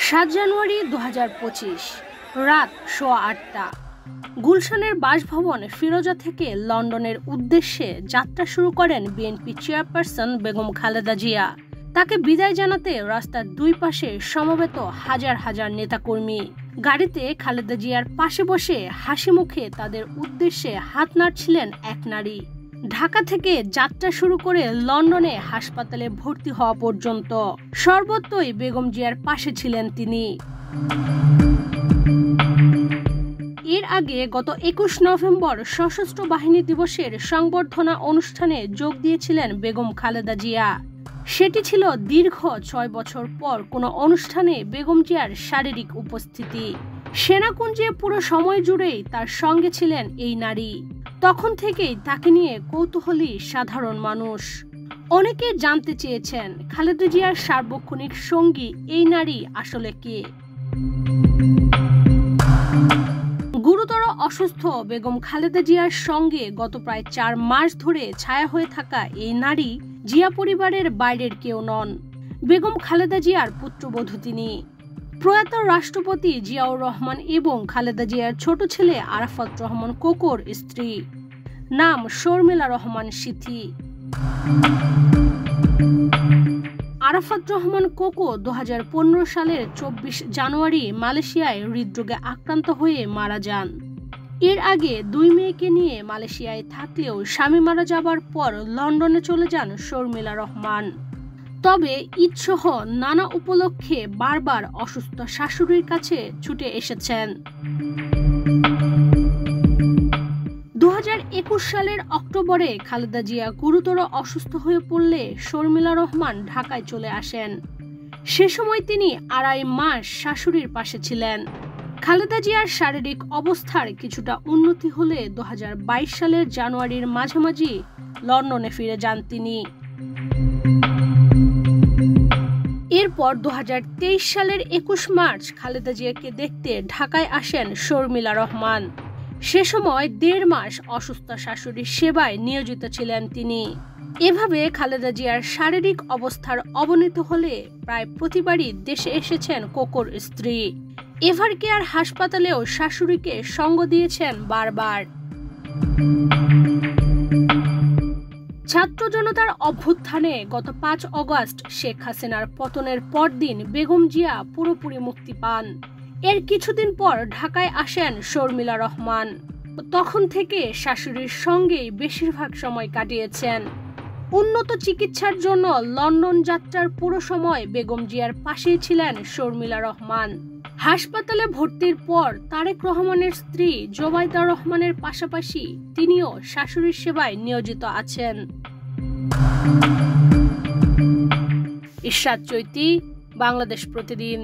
7 জানুয়ারি 2025 রাত 8:15টা গুলশানের বাসভবন ফিরোজা থেকে লন্ডনের উদ্দেশ্যে যাত্রা শুরু করেন বিএনপি চেয়ারপারসন বেগম খালেদা জিয়া। তাকে বিদায় জানাতে রাস্তার দুই পাশে সমবেত হাজার হাজার নেতাকর্মী। গাড়িতে খালেদা জিয়ার পাশে বসে হাসি মুখে তাদের উদ্দেশ্যে হাত নাড়ছিলেন এক নারী। ঢাকা থেকে যাত্রা শুরু করে লন্ডনে হাসপাতালে ভর্তি হওয়া পর্যন্ত সর্বত্রই বেগম জিয়ার পাশে ছিলেন তিনি। এর আগে গত 21 নভেম্বর সশস্ত্র বাহিনী দিবসের সংবর্ধনা অনুষ্ঠানে যোগ দিয়েছিলেন বেগম খালেদা জিয়া। সেটি ছিল দীর্ঘ 6 বছর পর কোনো অনুষ্ঠানে বেগম জিয়ার শারীরিক উপস্থিতি। সেনাকুঞ্জে পুরো সময় জুড়েই তার সঙ্গে ছিলেন এই নারী। তখন থেকেই তাকে নিয়ে কৌতূহলী সাধারণ মানুষ। অনেকে জানতে চেয়েছেন খালেদা জিয়ার সার্বক্ষণিক সঙ্গী এই নারী আসলে কে। গুরুতর অসুস্থ বেগম খালেদা জিয়ার সঙ্গে গত প্রায় 4 মাস ধরে ছায়া হয়ে থাকা এই নারী জিয়া পরিবারের বাইরের কেউ নন। বেগম খালেদা জিয়ার পুত্রবধূ তিনি। প্রয়াত রাষ্ট্রপতি জিয়াউর রহমান এবং খালেদা জিয়ার ছোট ছেলে আরাফাত রহমান কোকোর স্ত্রী। নাম শর্মিলা রহমান সিথি। আরাফাত রহমান কোকো 2015 সালের 24 জানুয়ারি মালয়েশিয়ায় হৃদরোগে আক্রান্ত হয়ে মারা যান। এর আগে 2 মেয়েকে নিয়ে মালয়েশিয়ায় থাকলেও স্বামী মারা যাবার পর লন্ডনে চলে যান শর্মিলা রহমান। তবে ঈদসহ নানা উপলক্ষে বারবার অসুস্থ শাশুড়ির কাছে ছুটে এসেছেন। 2021 সালের অক্টোবরে খালেদা জিয়া গুরুতর অসুস্থ হয়ে পড়লে শর্মিলা রহমান ঢাকায় চলে আসেন। সে সময় তিনি 2.5 মাস শাশুড়ির পাশে ছিলেন। খালেদা জিয়ার শারীরিক অবস্থার কিছুটা উন্নতি হলে 2022 সালের জানুয়ারির মাঝামাঝি লন্ডনে ফিরে যান তিনি। এরপর 2023 সালের 21 মার্চ খালেদা জিয়াকে দেখতে ঢাকায় আসেন শর্মিলা রহমান। সে সময় 1.5 মাস অসুস্থ শাশুড়ির সেবায় নিয়োজিত ছিলেন তিনি। এভাবে খালেদা জিয়ার শারীরিক অবস্থার অবনতি হলে প্রায় প্রতিবারই দেশে এসেছেন কোকোর স্ত্রী। এভারকেয়ার হাসপাতালেও শাশুড়িকে সঙ্গ দিয়েছেন বারবার। ছাত্র জনতার অভ্যুত্থানে গত 5 অগস্ট শেখ হাসিনার পতনের পরদিন বেগম জিয়া পুরোপুরি মুক্তি পান। এর কিছুদিন পর ঢাকায় আসেন শর্মিলা রহমান। তখন থেকে শাশুড়ির সঙ্গেই বেশিরভাগ সময় কাটিয়েছেন। উন্নত চিকিৎসার জন্য লন্ডন যাত্রার পুরো সময় বেগম জিয়ার পাশেই ছিলেন শর্মিলা রহমান। হাসপাতালে ভর্তির পর তারেক রহমানের স্ত্রী জোবাইদা রহমানের পাশাপাশি তিনিও শাশুড়ির সেবায় নিয়োজিত আছেন। ইশরাত চৈতি, বাংলাদেশ প্রতিদিন।